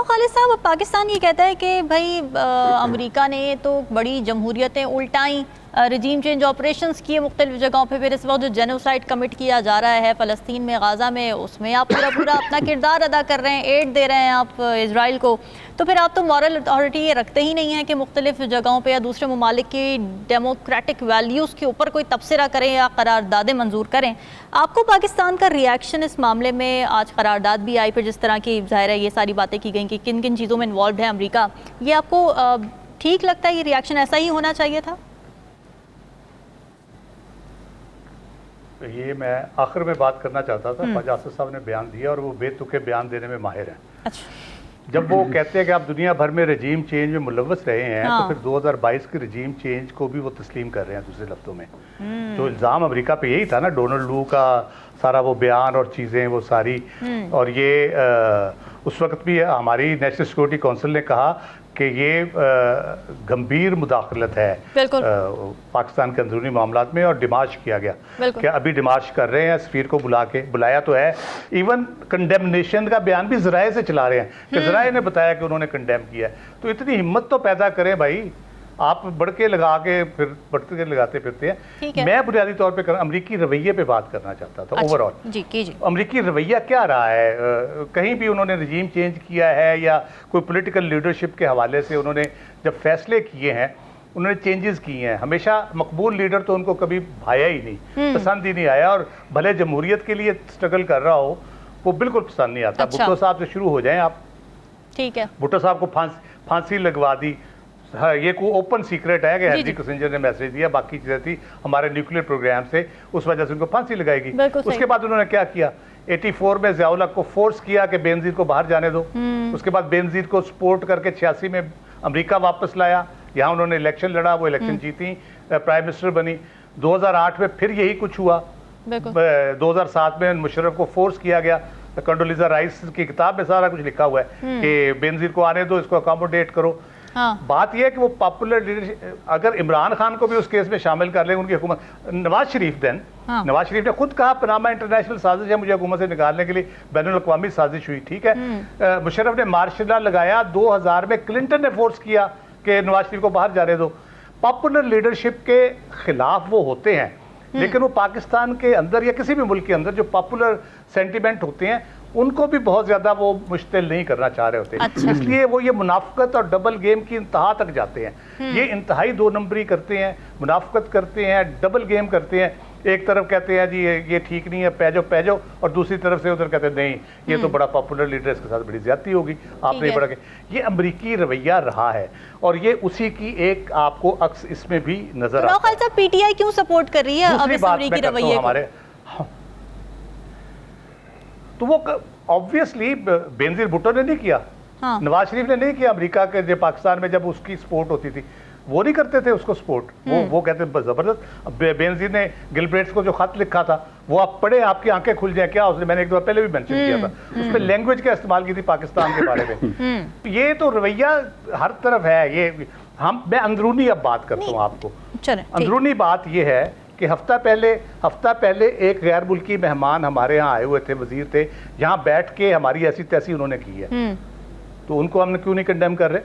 خالد صاحب، اب پاکستان یہ کہتا ہے کہ بھائی امریکہ نے تو بڑی جمہوریتیں الٹائیں، رجیم چینج آپریشنز کیے مختلف جگہوں پہ، پھر اس وقت جو جینوسائڈ کمٹ کیا جا رہا ہے فلسطین میں، غازہ میں، اس میں آپ پورا اپنا کردار ادا کر رہے ہیں، ایڈ دے رہے ہیں آپ اسرائیل کو، تو پھر آپ تو مورل اتھارٹی یہ رکھتے ہی نہیں ہیں کہ مختلف جگہوں پہ یا دوسرے ممالک کی ڈیموکریٹک ویلیوز کے اوپر کوئی تبصرہ کریں یا قراردادیں منظور کریں۔ آپ کو پاکستان کا ریاکشن اس معاملے میں، آج قرارداد بھی آئی، پھر جس طرح کی ظاہر ہے یہ ساری باتیں کی گئیں کہ کن کن چیزوں میں انوالوڈ ہے امریکہ، یہ آپ کو ٹھیک لگتا ہے؟ یہ ریاکشن ایسا ہی ہونا چاہیے تھا؟ یہ میں آخر میں بات کرنا چاہتا تھا، خواجہ آصف صاحب نے بیان دیا اور وہ بے تکے بیان دینے میں ماہر ہیں۔ اچھا، جب وہ کہتے ہیں کہ آپ دنیا بھر میں رجیم چینج میں ملوث رہے ہیں تو پھر 2022 کے رجیم چینج کو بھی وہ تسلیم کر رہے ہیں۔ دوسرے لفظوں میں تو الزام امریکہ پہ یہی تھا نا، ڈونلڈ لو کا سارا وہ بیان اور چیزیں وہ ساری، اور یہ اس وقت بھی ہماری نیشنل سیکورٹی کونسل نے کہا کہ یہ گمبھیر مداخلت ہے پاکستان کے اندرونی معاملات میں، اور ڈیمارش کیا گیا کہ ابھی ڈیمارش کر رہے ہیں، سفیر کو بلایا تو ہے، ایون کنڈیمنیشن کا بیان بھی ذرائع سے چلا رہے ہیں کہ ذرائع نے بتایا کہ انہوں نے کنڈیم کیا ہے۔ تو اتنی ہمت تو پیدا کریں بھائی، آپ بڑکے لگا کے پھر بڑکے لگاتے پھرتے ہیں۔ میں بنیادی طور پہ امریکی رویے پہ بات کرنا چاہتا تھا اوور آل۔ امریکی رویہ کیا رہا ہے؟ کہیں بھی انہوں نے رجیم چینج کیا ہے یا کوئی پولیٹیکل لیڈرشپ کے حوالے سے انہوں نے جب فیصلے کیے ہیں، انہوں نے چینجز کیے ہیں، ہمیشہ مقبول لیڈر تو ان کو کبھی بھایا ہی نہیں، پسند ہی نہیں آیا، اور بھلے جمہوریت کے لیے سٹرگل کر رہا ہو وہ بالکل پسند نہیں آتا۔ بھٹو صاحب سے شروع ہو جائیں آپ، ٹھیک ہے، بھٹو صاحب کو پھانسی لگوا دی، یہ کوئی اوپن سیکرٹ ہے کہ ہینری کسنجر نے میسج دیا، باقی چیزیں تھی ہمارے نیوکلیر پروگرام سے، اس وجہ سے ان کو پھانسی لگائے گی۔ اس کے بعد انہوں نے کیا کیا؟ 84 میں ضیاء الحق کو فورس کیا کہ بے نظیر کو باہر جانے دو، اس کے بعد بے نظیر کو سپورٹ کر کے 86 میں امریکہ واپس لایا، یہاں انہوں نے الیکشن لڑا، وہ الیکشن جیتی، پرائم منسٹر بنی۔ 2008 میں پھر یہی کچھ ہوا، 2007 میں مشرف کو فورس کیا گیا، کنڈولیزا رائس کی کتاب میں سارا کچھ لکھا ہوا ہے کہ بے نظیر کو آنے دو، اس کو اکاموڈیٹ کرو۔ بات یہ ہے کہ وہ پاپولر لیڈرشپ، اگر عمران خان کو بھی اس کیس میں شامل کر لیں ان کی حکومت، نواز شریف نے خود کہا پناما انٹرنیشنل سازش ہے مجھے حکومت سے نکالنے کے لیے، بین الاقوامی سازش ہوئی، ٹھیک ہے، مشرف نے مارشل لا لگایا، 2000 میں کلنٹن نے فورس کیا کہ نواز شریف کو باہر جانے دو۔ پاپولر لیڈرشپ کے خلاف وہ ہوتے ہیں، لیکن وہ پاکستان کے اندر یا کسی بھی ملک کے اندر جو پاپولر سینٹیمنٹ ہوتے ہیں ان کو بھی بہت زیادہ وہ مشتعل نہیں کرنا چاہ رہے ہوتے، اس لیے وہ یہ منافقت اور ڈبل گیم کی انتہا تک جاتے ہیں۔ یہ انتہائی دو نمبری کرتے ہیں، منافقت کرتے ہیں، ڈبل گیم کرتے ہیں۔ ایک طرف کہتے ہیں جی یہ ٹھیک نہیں ہے، پیجو، اور دوسری طرف سے ادھر کہتے ہیں نہیں یہ تو بڑا پاپولر لیڈر، اس کے ساتھ بڑی زیادتی ہوگی، آپ نے بڑا کہ یہ امریکی رویہ رہا ہے، اور یہ اسی کی ایک آپ کو عکس اس میں بھی نظر آتا ہے۔ پی ٹی آئی کیوں سپورٹ کر رہی ہے اب اس امریکی رویے کو؟ تو وہ آبویسلی بے نظیر بھٹو نے نہیں کیا، نواز شریف نے نہیں کیا، امریکہ کے جو پاکستان میں جب اس کی سپورٹ ہوتی تھی وہ نہیں کرتے تھے اس کو سپورٹ، وہ کہتے ہیں زبردست۔ بے نظیر نے گلبریٹس کو جو خط لکھا تھا وہ آپ پڑھیں، آپ کی آنکھیں کھل جائیں، کیا اس نے، میں نے ایک دفعہ پہلے بھی مینشن کیا تھا، اس میں لینگویج کا استعمال کی تھی پاکستان کے بارے میں۔ یہ تو رویہ ہر طرف ہے۔ یہ میں اندرونی اب بات کرتا ہوں آپ کو، اندرونی بات یہ ہے کہ ہفتہ پہلے ایک غیر ملکی مہمان ہمارے ہاں آئے ہوئے تھے، وزیر تھے، یہاں بیٹھ کے ہماری ایسی تیسی انہوں نے کی ہے، تو ان کو ہم نے کیوں نہیں کنڈیم کر رہے؟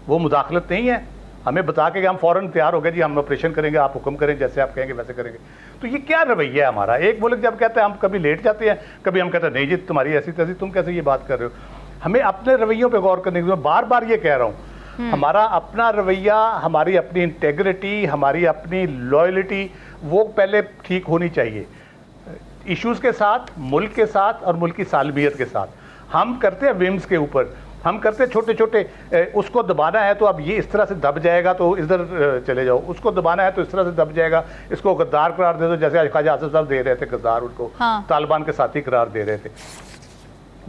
وہ مداخلت نہیں ہے؟ ہمیں بتا کے کہ ہم فوراً تیار ہو گئے جی ہم آپریشن کریں گے، آپ حکم کریں، جیسے آپ کہیں گے ویسے کریں گے۔ تو یہ کیا رویہ ہے ہمارا؟ ایک ملک جب کہتا ہے ہم کبھی لیٹ جاتے ہیں، کبھی ہم کہتے ہیں نہیں جی تمہاری ایسی تیسی، تم کیسے یہ بات کر رہے ہو؟ ہمیں اپنے رویوں پہ غور کرنے کے لیے بار بار یہ کہہ رہا ہوں، ہمارا اپنا رویہ، ہماری اپنی انٹیگریٹی، ہماری اپنی لائلٹی وہ پہلے ٹھیک ہونی چاہیے، ایشوز کے ساتھ، ملک کے ساتھ اور ملک کی سالمیت کے ساتھ۔ ہم کرتے ہیں ویمز کے اوپر، ہم کرتے ہیں چھوٹے چھوٹے، اس کو دبانا ہے تو اب یہ اس طرح سے دب جائے گا تو ادھر چلے جاؤ، اس کو دبانا ہے تو اس طرح سے دب جائے گا، اس کو غدار قرار دے دو، جیسے آج خواجہ آصف صاحب دے رہے تھے غدار، ان کو طالبان کے ساتھی قرار دے رہے تھے۔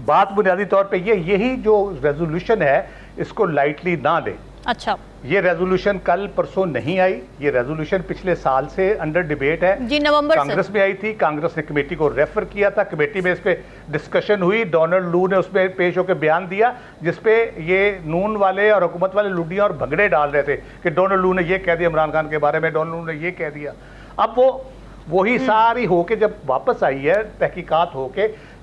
بات بنیادی طور پہ یہی جو ریزولوشن ہے اس کو لائٹلی نہ لیں۔ اچھا، یہ ریزولوشن کل پرسوں نہیں آئی، یہ ریزولوشن پچھلے سال سے انڈر ڈیبیٹ ہے، جی نومبر سے کانگریس میں آئی تھی، کانگریس نے کمیٹی کو ریفر کیا تھا، کمیٹی میں اس پہ ڈسکشن ہوئی، ڈونلڈ لو نے اس پہ پیش ہو کے بیان دیا جس پہ یہ نون والے اور حکومت والے لڈیاں اور بھگڑے ڈال رہے تھے کہ ڈونلڈ لو نے یہ کہہ دیا عمران خان کے بارے میں، ڈونلڈ لو نے یہ کہہ دیا۔ اب وہی ساری ہو کے جب واپس آئی ہے تحقیقات ہو کے،